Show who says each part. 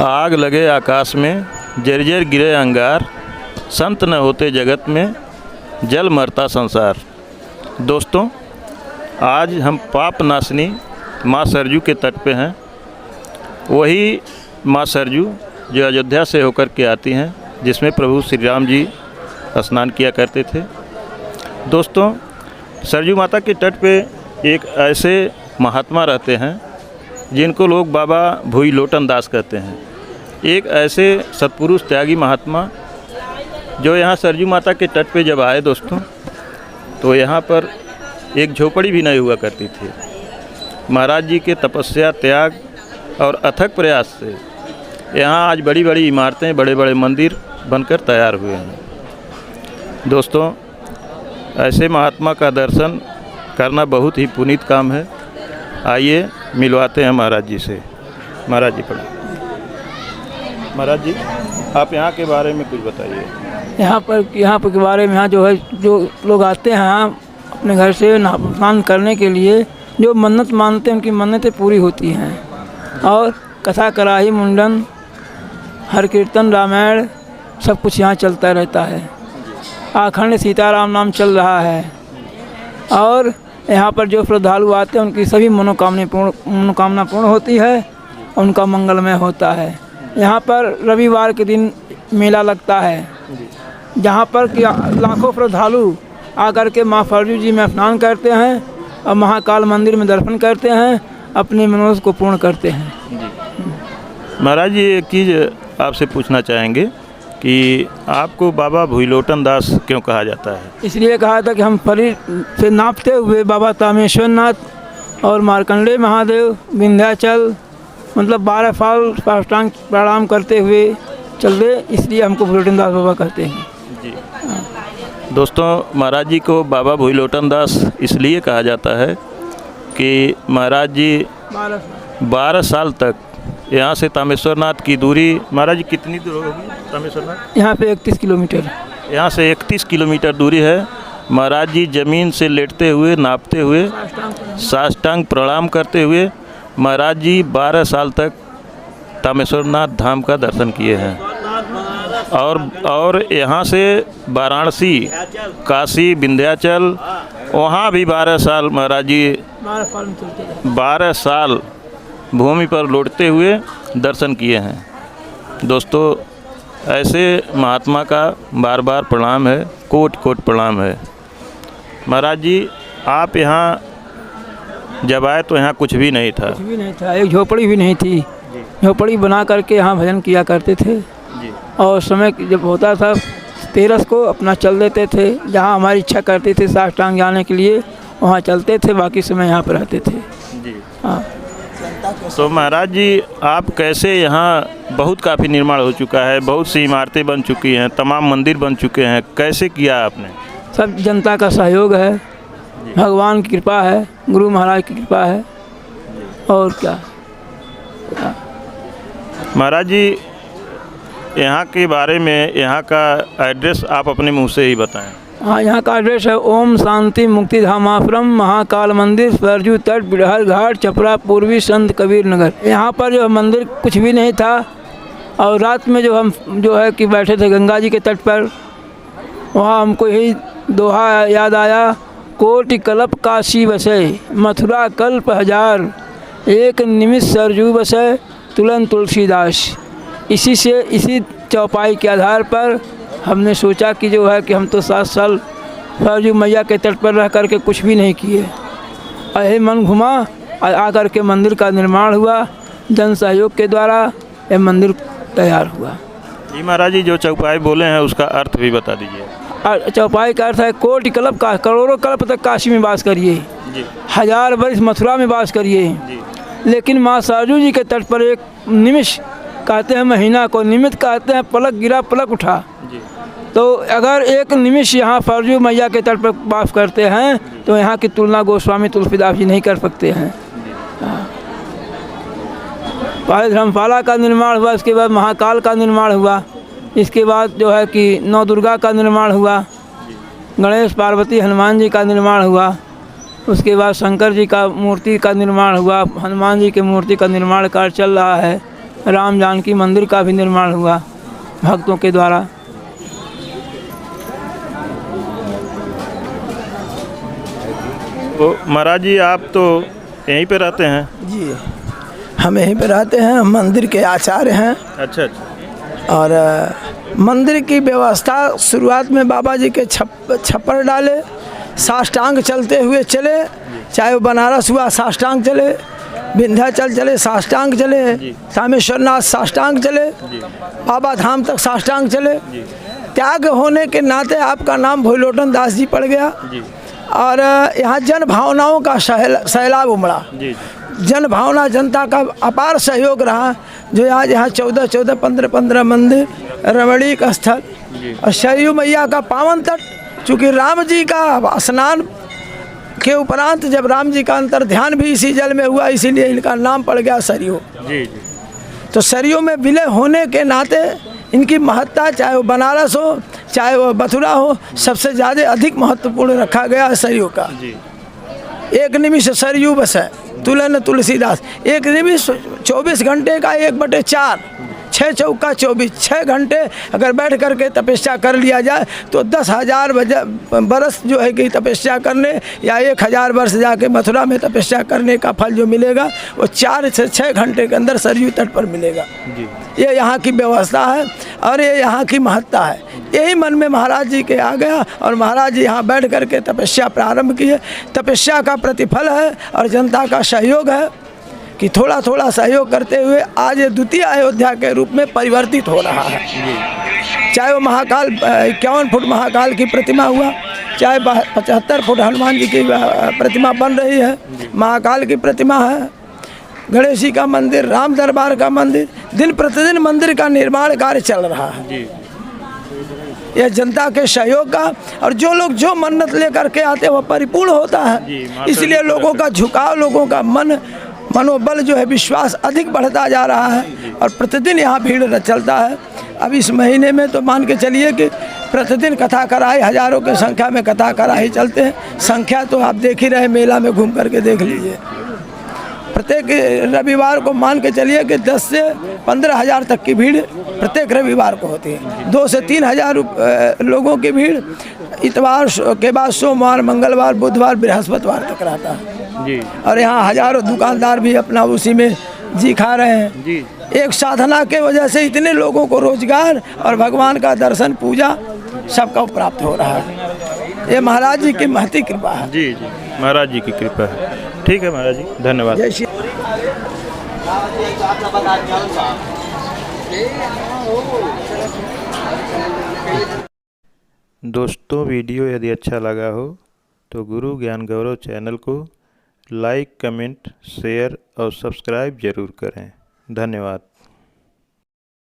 Speaker 1: आग लगे आकाश में, जर्जर गिरे अंगार, संत न होते जगत में, जल मरता संसार। दोस्तों, आज हम पाप नाशनी माँ सरजू के तट पे हैं। वही माँ सरजू जो अयोध्या से होकर के आती हैं, जिसमें प्रभु श्री राम जी स्नान किया करते थे। दोस्तों, सरजू माता के तट पे एक ऐसे महात्मा रहते हैं जिनको लोग बाबा भूई लोटन दास कहते हैं। एक ऐसे सत्पुरुष त्यागी महात्मा जो यहाँ सरजू माता के तट पे जब आए दोस्तों, तो यहाँ पर एक झोपड़ी भी नहीं हुआ करती थी। महाराज जी के तपस्या, त्याग और अथक प्रयास से यहाँ आज बड़ी बड़ी इमारतें, बड़े बड़े मंदिर बनकर तैयार हुए हैं। दोस्तों, ऐसे महात्मा का दर्शन करना बहुत ही पुनीत काम है। आइए मिलवाते हैं महाराज जी से। महाराज जी प्रणाम। महाराज जी, आप यहाँ के बारे में कुछ बताइए।
Speaker 2: यहाँ पर के बारे में, यहाँ जो है, जो लोग आते हैं यहाँ अपने घर से स्नान करने के लिए, जो मन्नत मानते हैं उनकी मन्नतें पूरी होती हैं। और कथा, कराही, मुंडन, हर कीर्तन, रामायण सब कुछ यहाँ चलता रहता है। अखंड सीताराम नाम चल रहा है। और यहाँ पर जो श्रद्धालु आते हैं उनकी सभी मनोकामना पूर्ण होती है, उनका मंगलमय होता है। यहाँ पर रविवार के दिन मेला लगता है, जहाँ पर कि लाखों श्रद्धालु आकर के माँ सरजू जी में स्नान करते हैं और महाकाल मंदिर में दर्शन करते हैं, अपनी मनोरथ को पूर्ण करते हैं।
Speaker 1: महाराज जी, एक चीज़ आपसे पूछना चाहेंगे कि आपको बाबा भूईलोटन दास क्यों कहा जाता है? इसलिए
Speaker 2: कहा था कि हम शरीर से नापते हुए बाबा तामेश्वर नाथ और मार्कंडेय महादेव, विंध्याचल, मतलब 12 साल साष्टांग प्रणाम करते हुए चलते, इसलिए हमको भूईलोटन दास बाबा कहते हैं
Speaker 1: जी। दोस्तों, महाराज जी को बाबा भूईलोटन दास इसलिए कहा जाता है कि महाराज जी 12 साल तक यहाँ से तामेश्वर नाथ की दूरी, महाराज जी कितनी दूर होगी तामेश्वर नाथ?
Speaker 2: यहाँ पे 31 किलोमीटर।
Speaker 1: यहाँ से 31 किलोमीटर दूरी है। महाराज जी ज़मीन से लेटते हुए, नापते हुए, साष्टांग प्रणाम करते हुए महाराज जी 12 साल तक तामेश्वर नाथ धाम का दर्शन किए हैं। और यहाँ से वाराणसी, काशी, विंध्याचल, वहाँ भी 12 साल महाराज जी 12 साल भूमि पर लौटते हुए दर्शन किए हैं। दोस्तों, ऐसे महात्मा का बार बार प्रणाम है, कोट कोट प्रणाम है। महाराज जी, आप यहाँ जब आए तो यहाँ कुछ भी नहीं था?
Speaker 2: कुछ भी नहीं था, एक झोपड़ी भी नहीं थी। झोपड़ी बना करके यहाँ भजन किया करते थे जी। और समय जब होता था 13 को अपना चल देते थे, जहाँ हमारी इच्छा करती थी साष्टांग जाने के लिए वहाँ चलते थे, बाकी समय यहाँ पर रहते थे
Speaker 1: जी।
Speaker 2: हाँ।
Speaker 1: तो महाराज जी, आप कैसे, यहाँ बहुत काफ़ी निर्माण हो चुका है, बहुत सी इमारतें बन चुकी हैं, तमाम मंदिर बन चुके हैं, कैसे किया आपने?
Speaker 2: सब जनता का सहयोग है, भगवान की कृपा है, गुरु महाराज की कृपा है, और क्या।
Speaker 1: महाराज जी, यहाँ के बारे में, यहाँ का एड्रेस आप अपने मुँह से ही बताएं।
Speaker 2: हाँ, यहाँ का एड्रेस है ओम शांति मुक्ति धामाश्रम, महाकाल मंदिर, सरजू तट, बिड़हर घाट, छपरा पूर्वी, संत कबीर नगर। यहाँ पर जो मंदिर कुछ भी नहीं था। और रात में जो हम जो है कि बैठे थे गंगा जी के तट पर, वहाँ हमको यही दोहा याद आया, कोटि कल्प काशी बसे, मथुरा कल्प हजार, एक निमिष सरजू बसे, तुलन तुलसीदास। इसी चौपाई के आधार पर हमने सोचा कि जो है कि हम तो 7 साल सरजू मैया के तट पर रह करके कुछ भी नहीं किए। यही मन घुमा, आकर के मंदिर का निर्माण हुआ, जन सहयोग के द्वारा यह मंदिर तैयार हुआ।
Speaker 1: जी महाराज जी, जो चौपाई बोले हैं उसका अर्थ भी बता दीजिए।
Speaker 2: चौपाई का अर्थ है कोटि कल्प का, करोड़ों कल्प तक काशी में वास करिए जी, 1000 वर्ष मथुरा में वास करिए जी। लेकिन माँ सरजू जी के तट पर एक निमिष कहते हैं, महीना को निमित्त कहते हैं, पलक गिरा पलक उठा जी। तो अगर एक निमिष यहाँ सरजू मैया के तट पर वास करते हैं तो यहाँ की तुलना गोस्वामी तुलसीदास जी नहीं कर सकते हैं। पहले धर्मशाला का निर्माण हुआ, इसके बाद महाकाल का निर्माण हुआ, इसके बाद जो है कि नौ दुर्गा का निर्माण हुआ, गणेश पार्वती हनुमान जी का निर्माण हुआ, उसके बाद शंकर जी का मूर्ति का निर्माण हुआ, हनुमान जी की मूर्ति का निर्माण कार्य चल रहा है। राम जानकी मंदिर का भी निर्माण हुआ भक्तों के द्वारा।
Speaker 1: तो महाराज जी आप तो यहीं पे रहते हैं?
Speaker 3: जी, हम यहीं पे रहते हैं, हम मंदिर के आचार्य हैं।
Speaker 1: अच्छा अच्छा।
Speaker 3: और मंदिर की व्यवस्था शुरुआत में बाबा जी के छप्पर डाले, साष्टांग चलते हुए चले, चाहे वो बनारस हुआ साष्टांग चले, विंध्याचल चले साष्टांग चले, रामेश्वरनाथ साष्टांग चले, बाबा धाम तक साष्टांग चले। त्याग होने के नाते आपका नाम भोलोटन दास जी पड़ गया। और यहाँ जन भावनाओं का सैलाब उमड़ा। जन भावना, जनता का अपार सहयोग रहा, जो आज यहाँ 14-14, 15-15 मंदिर, रमणीक स्थल और सरयू मैया का पावन तट। चूँकि राम जी का स्नान के उपरांत जब राम जी का अंतर ध्यान भी इसी जल में हुआ, इसीलिए इनका नाम पड़ गया सरयू। तो सरयू में विलय होने के नाते इनकी महत्ता, चाहे वो बनारस हो चाहे वो मथुरा हो, सबसे ज़्यादा अधिक महत्वपूर्ण रखा गया सरयू का। एक निमिष सरयू बस है, तुलन तुलसीदास। एक निमिष 24 घंटे का 1/4, 6 चौका 24, 6 घंटे अगर बैठ करके तपस्या कर लिया जाए तो 10,000 बरस जो है कि तपस्या करने, या 1,000 वर्ष जाके मथुरा में तपस्या करने का फल जो मिलेगा वो 4 से 6 घंटे के अंदर सरयू तट पर मिलेगा। ये यहाँ की व्यवस्था है और ये यहाँ की महत्ता है। यही मन में महाराज जी के आ गया और महाराज जी यहाँ बैठ करके तपस्या प्रारंभ की है। तपस्या का प्रतिफल है और जनता का सहयोग है कि थोड़ा थोड़ा सहयोग करते हुए आज ये द्वितीय अयोध्या के रूप में परिवर्तित हो रहा है। चाहे वो महाकाल 51 फुट महाकाल की प्रतिमा हुआ, चाहे 75 फुट हनुमान जी की प्रतिमा बन रही है, महाकाल की प्रतिमा है, गणेश जी का मंदिर, राम दरबार का मंदिर, दिन प्रतिदिन मंदिर का निर्माण कार्य चल रहा है। यह जनता के सहयोग का, और जो लोग जो मन्नत लेकर के आते हैं वह परिपूर्ण होता है। इसलिए लोगों का झुकाव, लोगों का मनोबल जो है, विश्वास अधिक बढ़ता जा रहा है और प्रतिदिन यहाँ भीड़ चलता है। अब इस महीने में तो मान के चलिए कि प्रतिदिन कथा कराई, हजारों की संख्या में कथा कराई चलते हैं। संख्या तो आप देख ही रहे, मेला में घूम करके देख लीजिए। प्रत्येक रविवार को मान के चलिए कि 10 से 15 हज़ार तक की भीड़ प्रत्येक रविवार को होती है। 2 से 3 हज़ार लोगों की भीड़ इतवार के बाद सोमवार, मंगलवार, बुधवार, बृहस्पतिवार तक रहता है जी। और यहाँ हजारों दुकानदार भी अपना उसी में जी खा रहे हैं जी। एक साधना के वजह से इतने लोगों को रोजगार और भगवान का दर्शन, पूजा सबका प्राप्त हो रहा है। ये महाराज जी की महती कृपा है
Speaker 1: जी जी, महाराज जी की कृपा है। ठीक है महाराज जी, धन्यवाद।
Speaker 3: जय श्री।
Speaker 1: दोस्तों, वीडियो यदि अच्छा लगा हो तो गुरु ज्ञान गौरव चैनल को लाइक, कमेंट, शेयर और सब्सक्राइब जरूर करें। धन्यवाद।